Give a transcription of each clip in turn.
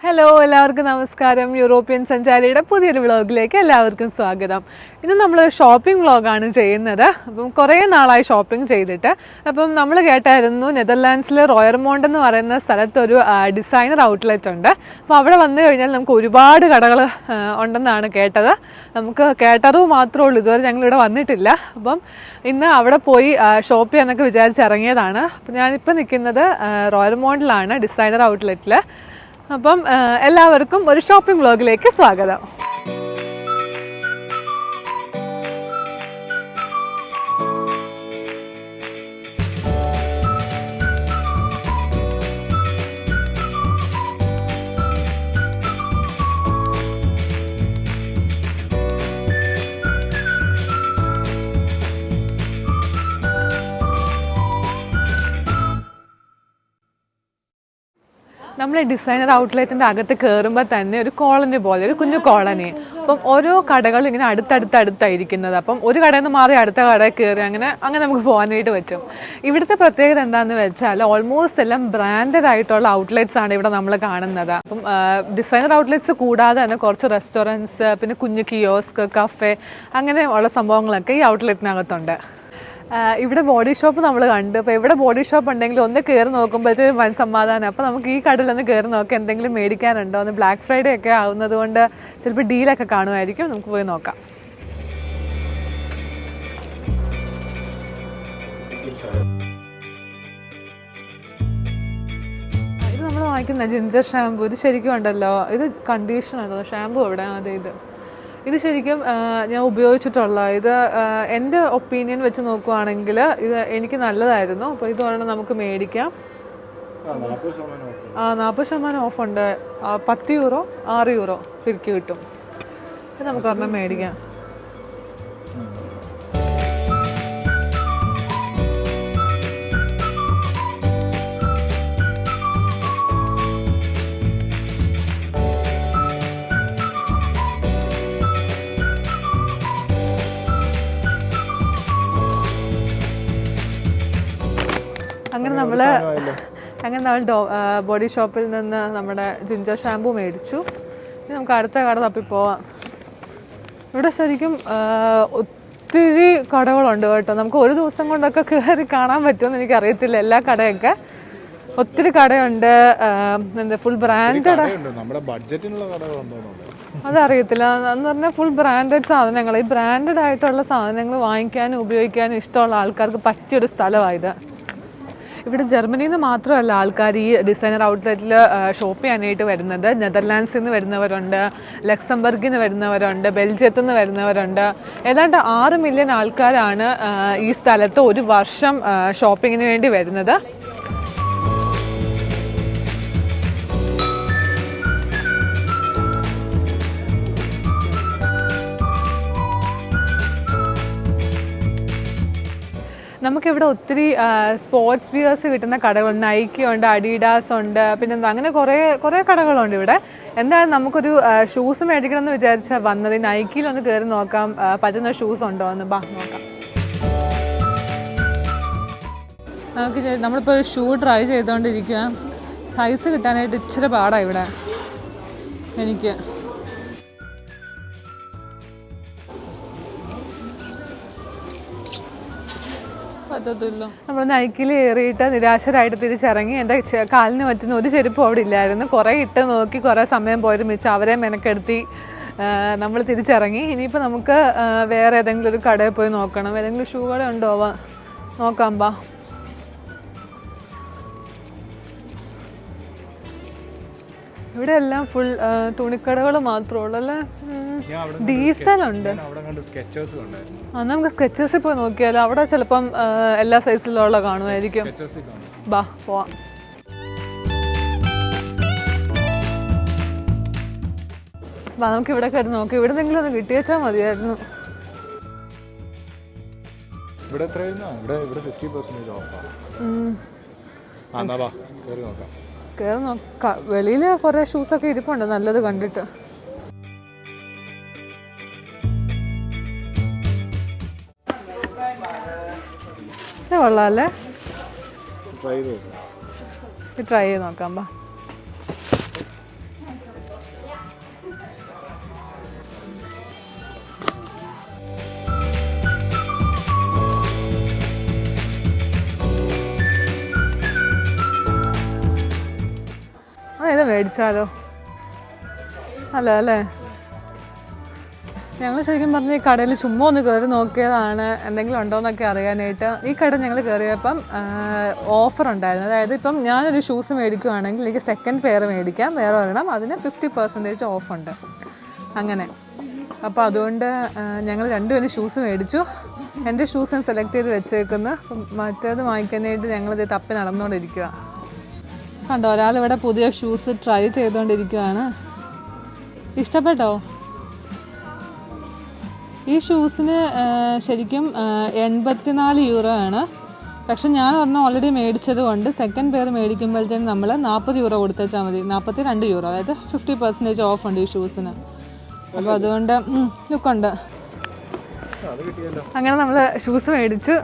Hello, എല്ലാവർക്കും നമസ്കാരം. European സഞ്ചാരിയുടെ പുതിയൊരു വ്ളോഗിലേക്ക് എല്ലാവർക്കും സ്വാഗതം. ഇന്ന് നമ്മൾ ഷോപ്പിംഗ് വ്ളോഗാണ് ചെയ്യുന്നത്. അപ്പം കുറേ നാളായി ഷോപ്പിംഗ് ചെയ്തിട്ട്. അപ്പം നമ്മൾ കേട്ടായിരുന്നു നെതർലാൻഡ്സിലെ റോയർമോണ്ട് എന്ന് പറയുന്ന സ്ഥലത്തൊരു ഡിസൈനർ ഔട്ട്ലെറ്റ് ഉണ്ട്. അപ്പോൾ അവിടെ വന്നു കഴിഞ്ഞാൽ നമുക്ക് ഒരുപാട് കടകൾ ഉണ്ടെന്നാണ് കേട്ടത്. നമുക്ക് കേട്ടറിവ് മാത്രമേ ഉള്ളൂ, ഇതുവരെ ഞങ്ങളിവിടെ വന്നിട്ടില്ല. അപ്പം ഇന്ന് അവിടെ പോയി ഷോപ്പ് ചെയ്യാന്നൊക്കെ വിചാരിച്ചിറങ്ങിയതാണ്. അപ്പം ഞാനിപ്പോൾ നിൽക്കുന്നത് റോയർമോണ്ടിലാണ്, ഡിസൈനർ ഔട്ട്ലെറ്റിൽ. അപ്പം എല്ലാവർക്കും ഒരു ഷോപ്പിംഗ് വ്ളോഗിലേക്ക് സ്വാഗതം. നമ്മൾ ഡിസൈനർ ഔട്ട്ലെറ്റിൻ്റെ അകത്ത് കയറുമ്പോൾ തന്നെ ഒരു കോളനി പോലെ, ഒരു കുഞ്ഞു കോളനി. അപ്പം ഓരോ കടകളും ഇങ്ങനെ അടുത്തടുത്തായിരിക്കുന്നത്. അപ്പം ഒരു കടയിൽ നിന്ന് മാറി അടുത്ത കടയിൽ കയറി അങ്ങനെ നമുക്ക് പോകാനായിട്ട് പറ്റും. ഇവിടുത്തെ പ്രത്യേകത എന്താണെന്ന് വെച്ചാൽ ഓൾമോസ്റ്റ് എല്ലാം ബ്രാൻഡഡ് ആയിട്ടുള്ള ഔട്ട്ലെറ്റ്സ് ആണ് ഇവിടെ നമ്മൾ കാണുന്നത്. അപ്പം ഡിസൈനർ ഔട്ട്ലെറ്റ്സ് കൂടാതെ തന്നെ കുറച്ച് റെസ്റ്റോറൻറ്റ്സ്, പിന്നെ കുഞ്ഞു കിയോസ്ക്, കഫേ, അങ്ങനെയുള്ള സംഭവങ്ങളൊക്കെ ഈ ഔട്ട്ലെറ്റിനകത്തുണ്ട്. ഇവിടെ ബോഡി ഷോപ്പ് നമ്മൾ കണ്ടു. അപ്പോൾ ഇവിടെ ബോഡി ഷോപ്പ് ഉണ്ടെങ്കിൽ ഒന്ന് കയറി നോക്കുമ്പോഴത്തേക്കും വൻ സമാധാനം. അപ്പോൾ നമുക്ക് ഈ കടയിൽ ഒന്ന് കയറി നോക്കാം എന്തെങ്കിലും മേടിക്കാനുണ്ടോ എന്ന്. ബ്ലാക്ക് ഫ്രൈഡേ ഒക്കെ ആവുന്നത് കൊണ്ട് ചിലപ്പോൾ ഡീലൊക്കെ കാണുമായിരിക്കും. നമുക്ക് പോയി നോക്കാം. ഇത് നമ്മൾ വാങ്ങിക്കുന്ന ജിഞ്ചർ ഷാമ്പു, ഇത് ശരിക്കും ഉണ്ടല്ലോ, ഇത് കണ്ടീഷണർ ഷാമ്പു എവിടെ? അതെ, ഇത് ശരിക്കും ഞാൻ ഉപയോഗിച്ചിട്ടുള്ള, ഇത് എൻ്റെ ഒപ്പീനിയൻ വെച്ച് നോക്കുവാണെങ്കിൽ ഇത് എനിക്ക് നല്ലതായിരുന്നു. അപ്പോൾ ഇത് ഒരെണ്ണം നമുക്ക് മേടിക്കാം. 40% ഓഫുണ്ട്. 10 യൂറോ 6 യൂറോ തിരികെ കിട്ടും. ഇത് നമുക്ക് ഒരെണ്ണം മേടിക്കാം. അങ്ങനെ നമ്മൾ ബോഡി ഷോപ്പിൽ നിന്ന് നമ്മുടെ ജിഞ്ചർ ഷാമ്പു മേടിച്ചു. ഇനി നമുക്ക് അടുത്ത കട തപ്പി പോവാം. ഇവിടെ ശരിക്കും ഒത്തിരി കടകളുണ്ട് കേട്ടോ. നമുക്ക് ഒരു ദിവസം കൊണ്ടൊക്കെ കയറി കാണാൻ പറ്റുമെന്ന് എനിക്കറിയത്തില്ല. എല്ലാ കടയൊക്കെ ഒത്തിരി കടയുണ്ട്. എന്താ ഫുൾ ബ്രാൻഡഡ്, അതറിയത്തില്ല. എന്ന് പറഞ്ഞാൽ ഫുൾ ബ്രാൻഡഡ് സാധനങ്ങൾ. ഈ ബ്രാൻഡഡ് ആയിട്ടുള്ള സാധനങ്ങൾ വാങ്ങിക്കാനും ഉപയോഗിക്കാനും ഇഷ്ടമുള്ള ആൾക്കാർക്ക് പറ്റിയൊരു സ്ഥലമായത്. ഇവിടെ ജർമ്മനിയിൽ നിന്ന് മാത്രമല്ല ആൾക്കാർ ഈ ഡിസൈനർ ഔട്ട്ലെറ്റിൽ ഷോപ്പ് ചെയ്യാനായിട്ട് വരുന്നത്. നെതർലാൻഡ്സിൽ നിന്ന് വരുന്നവരുണ്ട്, ലക്സംബർഗിൽ നിന്ന് വരുന്നവരുണ്ട്, ബെൽജിയത്തിൽ നിന്ന് വരുന്നവരുണ്ട്. ഏതാണ്ട് 6 മില്യൺ ആൾക്കാരാണ് ഈ സ്ഥലത്ത് ഒരു വർഷം ഷോപ്പിങ്ങിന് വേണ്ടി വരുന്നത്. നമുക്കിവിടെ ഒത്തിരി സ്പോർട്സ് വിയേഴ്സ് കിട്ടുന്ന കടകളുണ്ട്. നൈക്കി ഉണ്ട്, അഡീഡാസ് ഉണ്ട്, പിന്നെന്താ അങ്ങനെ കുറേ കടകളുണ്ട് ഇവിടെ. എന്തായാലും നമുക്കൊരു ഷൂസ് മേടിക്കണം എന്ന് വിചാരിച്ചാൽ വന്നത്. നൈക്കിയിലൊന്ന് കയറി നോക്കാം പറ്റുന്ന ഷൂസ് ഉണ്ടോ എന്ന്. നോക്കാം. നമ്മളിപ്പോൾ ഒരു ഷൂ ട്രൈ ചെയ്തുകൊണ്ടിരിക്കുക. സൈസ് കിട്ടാനായിട്ട് ഇച്ചിരി പാടാണ് ഇവിടെ എനിക്ക്. നമ്മൾ നൈക്കിൽ കയറിയിട്ട് നിരാശരായിട്ട് തിരിച്ചിറങ്ങി. എൻ്റെ കാലിന് പറ്റുന്ന ഒരു ചെരുപ്പും അവിടെ ഇല്ലായിരുന്നു. കുറേ ഇട്ട് നോക്കി, കുറേ സമയം പോയത് മിച്ചം. അവരെ മെനക്കെടുത്തി നമ്മൾ തിരിച്ചിറങ്ങി. ഇനിയിപ്പോൾ നമുക്ക് വേറെ ഏതെങ്കിലും ഒരു കടയിൽ പോയി നോക്കണം. ഏതെങ്കിലും ഷൂ കട ഉണ്ടോ നോക്കാം. ഇവിടെ എല്ലാം ഫുൾ തുണിക്കടകൾ മാത്രമേ ഉള്ളൂ അല്ലേ. ഡീസലുണ്ട്. നമുക്ക് സ്കെച്ചേഴ്സിൽ പോയി നോക്കിയാലോ? അവിടെ ചിലപ്പം എല്ലാ സൈസിലുള്ള കാണുമായിരിക്കും. പോവാം. നമുക്ക് ഇവിടെ കയറി നോക്കാം. ഇവിടെ എന്തെങ്കിലും ഒന്ന് കിട്ടിയേച്ചാൽ മതിയായിരുന്നു. കയറി നോക്കാം. വെളിയിൽ കുറേ ഷൂസൊക്കെ ഇരിപ്പുണ്ട് നല്ലത് കണ്ടിട്ട്. കൊള്ളാല്ലേ? ട്രൈ ചെയ്ത് നോക്കാം. ഇത് മേടിച്ചാലോ? അല്ല അല്ലേ, ഞങ്ങൾ ശരിക്കും പറഞ്ഞ ഈ കടയിൽ ചുമ്മാ ഒന്ന് കയറി നോക്കിയതാണ് എന്തെങ്കിലും ഉണ്ടോ എന്നൊക്കെ അറിയാനായിട്ട്. ഈ കട ഞങ്ങൾ കയറിയപ്പം ഓഫർ ഉണ്ടായിരുന്നു. അതായത് ഇപ്പം ഞാനൊരു ഷൂസ് മേടിക്കുകയാണെങ്കിൽ എനിക്ക് സെക്കൻഡ് പെയർ മേടിക്കാം, വേറെ ഒരെണ്ണം, അതിന് 50% ഓഫുണ്ട് അങ്ങനെ. അപ്പോൾ അതുകൊണ്ട് ഞങ്ങൾ രണ്ടുപേരും ഷൂസ് മേടിച്ചു. എൻ്റെ ഷൂസ് ഞാൻ സെലക്ട് ചെയ്ത് വെച്ചേക്കുന്നു. മറ്റേത് വാങ്ങിക്കാനായിട്ട് ഞങ്ങളിത് തപ്പി നടന്നുകൊണ്ടിരിക്കുക. കണ്ടോ, ഒരാളിവിടെ പുതിയ ഷൂസ് ട്രൈ ചെയ്തുകൊണ്ടിരിക്കുകയാണ്. ഇഷ്ടപ്പെട്ടോ? ഈ ഷൂസിന് ശരിക്കും 84 യൂറോ ആണ്. പക്ഷെ ഞാൻ പറഞ്ഞാൽ ഓൾറെഡി മേടിച്ചത് കൊണ്ട് സെക്കൻഡ് പെയർ മേടിക്കുമ്പോഴത്തേക്കും നമ്മൾ 40 യൂറോ കൊടുത്തേച്ചാൽ മതി. 42 യൂറോ, അതായത് 50% ഓഫ് ഉണ്ട് ഈ ഷൂസിന്. അപ്പോൾ അതുകൊണ്ട് ലുക്കുണ്ട്. അങ്ങനെ നമ്മൾ ഷൂസ് മേടിച്ചു.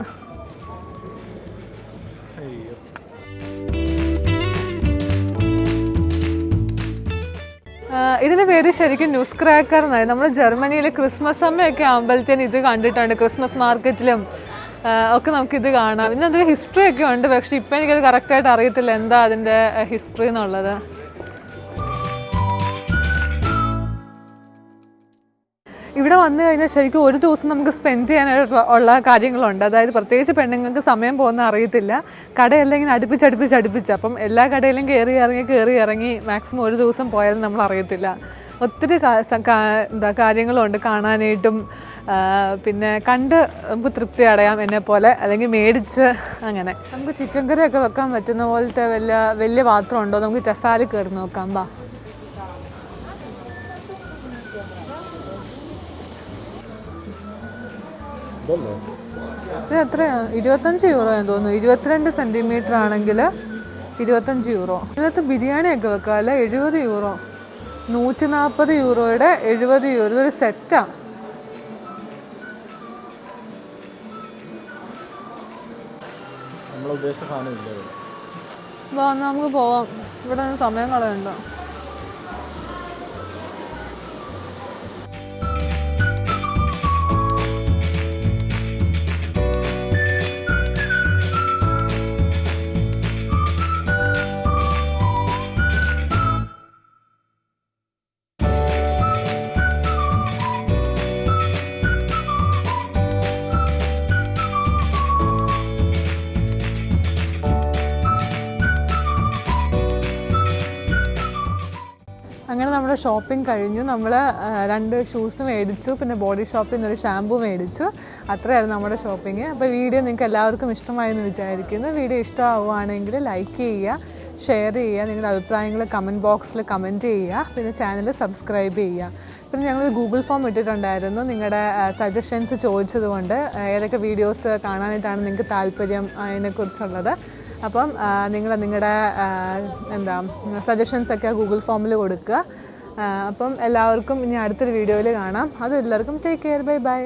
ഇതിൻ്റെ പേര് ശരിക്കും ന്യൂസ് ക്രാക്കർ എന്നായി. നമ്മൾ ജർമ്മനിയിൽ ക്രിസ്മസ് സമയമൊക്കെ ആകുമ്പോഴത്തേന് ഇത് കണ്ടിട്ടുണ്ട്. ക്രിസ്മസ് മാർക്കറ്റിലും ഒക്കെ നമുക്കിത് കാണാം. ഇതിനൊരു ഹിസ്റ്ററി ഒക്കെ ഉണ്ട്, പക്ഷെ ഇപ്പം എനിക്കത് കറക്റ്റായിട്ട് അറിയത്തില്ല എന്താ അതിൻ്റെ ഹിസ്റ്ററി എന്നുള്ളത്. ഇവിടെ വന്നു കഴിഞ്ഞാൽ ശരിക്കും ഒരു ദിവസം നമുക്ക് സ്പെൻഡ് ചെയ്യാനായിട്ടുള്ള കാര്യങ്ങളുണ്ട്. അതായത് പ്രത്യേകിച്ച് പെണ്ണുങ്ങൾക്ക് സമയം പോകുന്ന അറിയത്തില്ല. കടയെല്ലാം ഇങ്ങനെ അടുപ്പിച്ച് അപ്പം എല്ലാ കടയിലും കയറി ഇറങ്ങി മാക്സിമം ഒരു ദിവസം പോയാലും നമ്മൾ അറിയത്തില്ല. ഒത്തിരി കാര്യങ്ങളുണ്ട് കാണാനായിട്ടും. പിന്നെ കണ്ട് നമുക്ക് തൃപ്തി അടയാം എന്നെ പോലെ, അല്ലെങ്കിൽ മേടിച്ച് അങ്ങനെ. നമുക്ക് ചിക്കൻ കറിയൊക്കെ വെക്കാൻ പറ്റുന്ന പോലത്തെ വലിയ പാത്രം ഉണ്ടോ? നമുക്ക് ടെഫാലിൽ കയറി നോക്കാം. ബാ, ഇത് എത്രയാ? 25 യൂറോ എന്ന് തോന്നുന്നു. 22 സെൻറ്റിമീറ്റർ ആണെങ്കിൽ 25 യൂറോ. ഇതിനകത്ത് ബിരിയാണിയൊക്കെ വെക്കാം അല്ലേ? 70 യൂറോ. 140 യൂറോയുടെ 70 യൂറോ. ഇതൊരു സെറ്റാണ്. നമുക്ക് പോവാം, ഇവിടെ സമയം കളയണ്ടോ. അങ്ങനെ നമ്മുടെ ഷോപ്പിംഗ് കഴിഞ്ഞു. നമ്മൾ 2 ഷൂസ് മേടിച്ചു, പിന്നെ ബോഡി ഷോപ്പിൽ നിന്നൊരു ഷാമ്പൂ മേടിച്ചു. അത്രയായിരുന്നു നമ്മുടെ ഷോപ്പിംഗ്. അപ്പോൾ വീഡിയോ നിങ്ങൾക്ക് എല്ലാവർക്കും ഇഷ്ടമായെന്ന് വിചാരിക്കുന്നു. വീഡിയോ ഇഷ്ടമാവുകയാണെങ്കിൽ ലൈക്ക് ചെയ്യുക, ഷെയർ ചെയ്യുക, നിങ്ങളുടെ അഭിപ്രായങ്ങൾ കമൻറ്റ് ബോക്സിൽ കമൻറ്റ് ചെയ്യുക, പിന്നെ ചാനൽ സബ്സ്ക്രൈബ് ചെയ്യുക. പിന്നെ ഞങ്ങൾ ഗൂഗിൾ ഫോം ഇട്ടിട്ടുണ്ടായിരുന്നു നിങ്ങളുടെ സജഷൻസ് ചോദിച്ചതുകൊണ്ട്, ഏതൊക്കെ വീഡിയോസ് കാണാനായിട്ടാണ് നിങ്ങൾക്ക് താല്പര്യം അതിനെക്കുറിച്ചുള്ളത്. അപ്പം നിങ്ങളുടെ സജഷൻസൊക്കെ ഗൂഗിൾ ഫോമിൽ കൊടുക്കുക. അപ്പം എല്ലാവർക്കും ഇനി അടുത്തൊരു വീഡിയോയിൽ കാണാം. അതും എല്ലാവർക്കും ടേക്ക് കെയർ, ബൈ ബൈ.